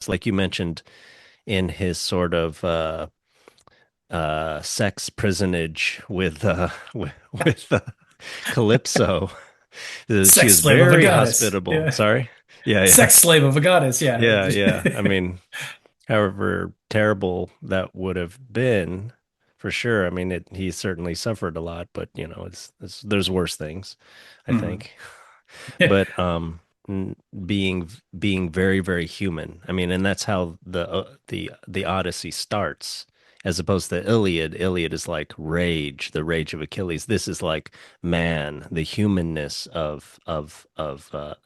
It's like you mentioned in his sort of sex prisonage with Calypso. She Sex was slave of a very goddess. hospitable. Yeah. Sorry. Yeah, yeah. Sex slave of a goddess. Yeah. Yeah, yeah. I mean, however terrible that would have been, for sure. I mean, he certainly suffered a lot, but it's there's worse things, I Mhm. think. But n- being very, very human. I mean, and that's how the Odyssey starts, as opposed to Iliad. Iliad is like rage, the rage of Achilles. This is like man, the humanness of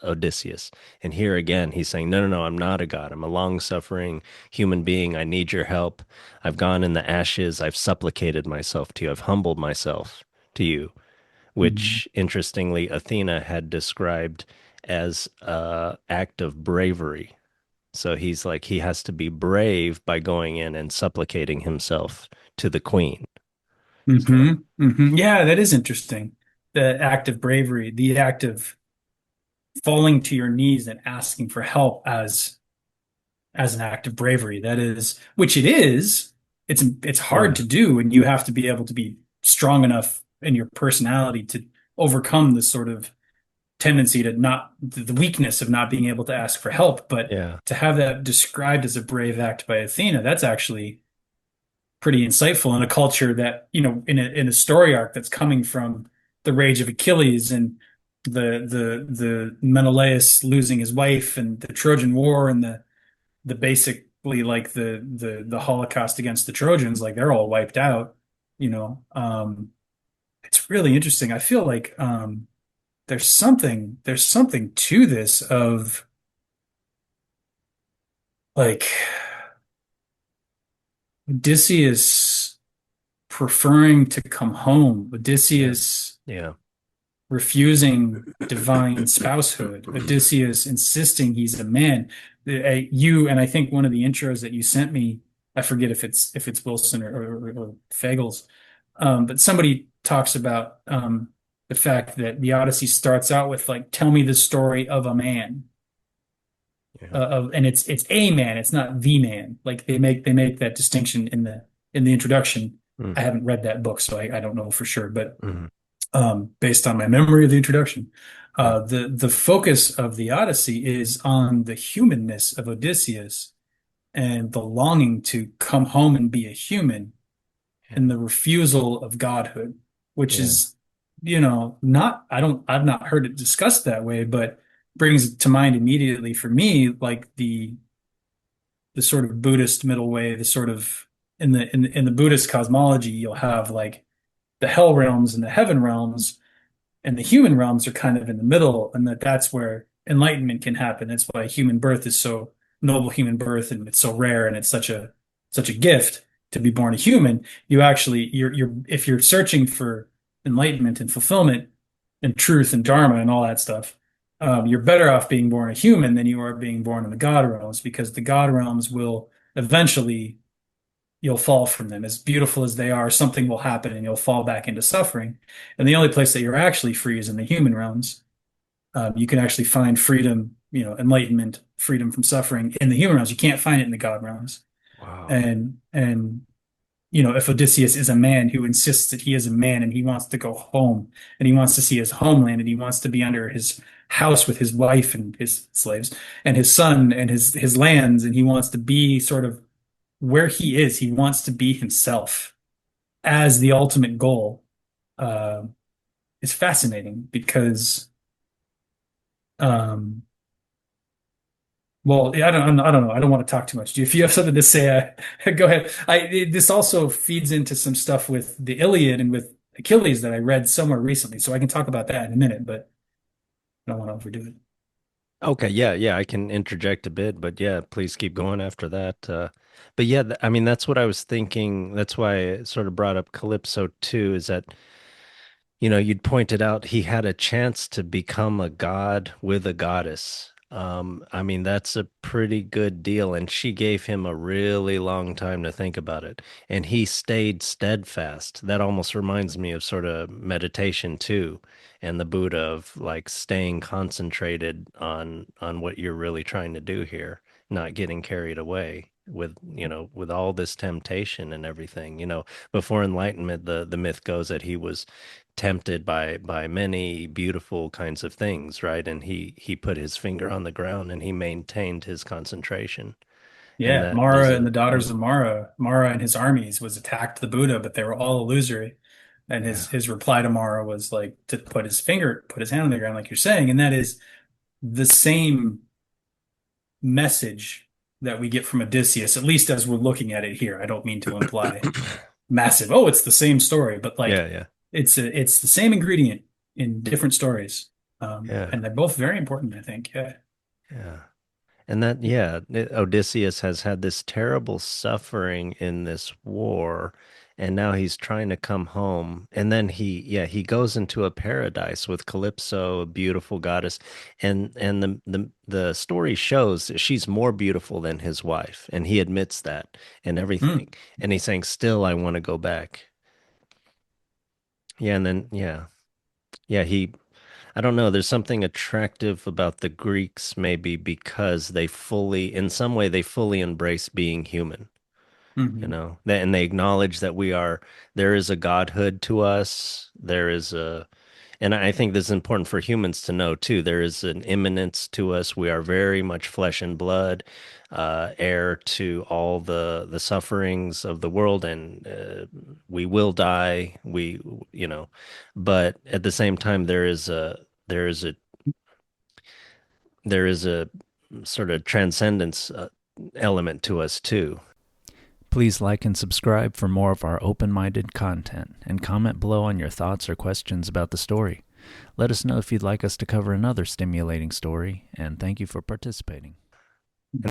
Odysseus. And here again, he's saying, no, no, no, I'm not a god. I'm a long-suffering human being. I need your help. I've gone in the ashes. I've supplicated myself to you. I've humbled myself to you, Mhm. which interestingly Athena had described as a act of bravery. So he's like he has to be brave by going in and supplicating himself to the queen. So Yeah, that is interesting. The act of bravery, the act of falling to your knees and asking for help as an act of bravery. That is, which it is. It's hard yeah, to do, and you have to be able to be strong enough in your personality to overcome this sort of tendency to not the weakness of not being able to ask for help. But yeah, to have that described as a brave act by Athena, that's actually pretty insightful in a culture that, in a story arc that's coming from the rage of Achilles and the Menelaus losing his wife and the Trojan War and the basically like the Holocaust against the Trojans, like they're all wiped out, you know. It's really interesting. I feel like there's something to this of like Odysseus preferring to come home, yeah, Odysseus yeah, refusing divine spousehood, Odysseus insisting he's a man. You and I think one of the intros that you sent me, I forget if it's Wilson or Fagles, but somebody talks about the fact that the Odyssey starts out with like, "Tell me the story of a man," yeah. and it's a man, it's not the man. Like they make that distinction in the introduction. Mm, I haven't read that book, so I don't know for sure, but mm, based on my memory of the introduction. yeah, The focus of the Odyssey is on the humanness of Odysseus and the longing to come home and be a human yeah, and the refusal of godhood, which yeah, is, not, I've not heard it discussed that way, but brings to mind immediately for me, like the sort of Buddhist middle way, the sort of in the Buddhist cosmology, you'll have like the hell realms and the heaven realms and the human realms are kind of in the middle, and that's where enlightenment can happen. That's why human birth is so noble, human birth, and it's so rare, and it's such a gift to be born a human. You're if you're searching for enlightenment and fulfillment and truth and dharma and all that stuff, you're better off being born a human than you are being born in the god realms, because the god realms will eventually you'll fall from them. As beautiful as they are, something will happen and you'll fall back into suffering. And the only place that you're actually free is in the human realms. You can actually find freedom, enlightenment, freedom from suffering in the human realms. You can't find it in the god realms. wow, And if Odysseus is a man who insists that he is a man and he wants to go home and he wants to see his homeland and he wants to be under his house with his wife and his slaves and his son and his lands, and he wants to be sort of where he is. He wants to be himself as the ultimate goal. Uh, is fascinating because, um, well, I don't know. I don't want to talk too much. If you have something to say, go ahead. This also feeds into some stuff with the Iliad and with Achilles that I read somewhere recently, so I can talk about that in a minute, but I don't want to overdo it. okay, yeah, yeah, I can interject a bit, but yeah, please keep going after that. But yeah, I mean, that's what I was thinking. That's why I sort of brought up Calypso too, is that, you'd pointed out he had a chance to become a god with a goddess. I mean, that's a pretty good deal, and she gave him a really long time to think about it, and he stayed steadfast. That almost reminds me of sort of meditation too, and the Buddha of like staying concentrated on what you're really trying to do here. not getting carried away with, with all this temptation and everything. Before enlightenment, the myth goes that he was tempted by many beautiful kinds of things, right? And he put his finger on the ground and he maintained his concentration. And Yeah, that there's Mara and a the daughters of Mara and his armies was attacked the Buddha, but they were all illusory. And yeah. his reply to Mara was like to put his hand on the ground, like you're saying, and that is the same message that we get from Odysseus, at least as we're looking at it here. I don't mean to imply massive, oh, it's the same story, but like Yeah, yeah, it's the same ingredient in different stories. yeah, And they're both very important, I think. Yeah. yeah. And that, yeah, Odysseus has had this terrible suffering in this war, and now he's trying to come home. And then he goes into a paradise with Calypso, a beautiful goddess, and the story shows that she's more beautiful than his wife, and he admits that and everything. Hmm. And he's saying, "Still, I want to go back." Yeah, and then yeah, I don't know. There's something attractive about the Greeks, maybe because in some way, they fully embrace being human, Hmm. and they acknowledge that there is a godhood to us. And I think this is important for humans to know too. There is an immanence to us. We are very much flesh and blood, heir to all the sufferings of the world, and we will die. But at the same time, there is a there is a sort of transcendence element to us too. Please like and subscribe for more of our open minded content, and comment below on your thoughts or questions about the story. Let us know if you'd like us to cover another stimulating story, and thank you for participating.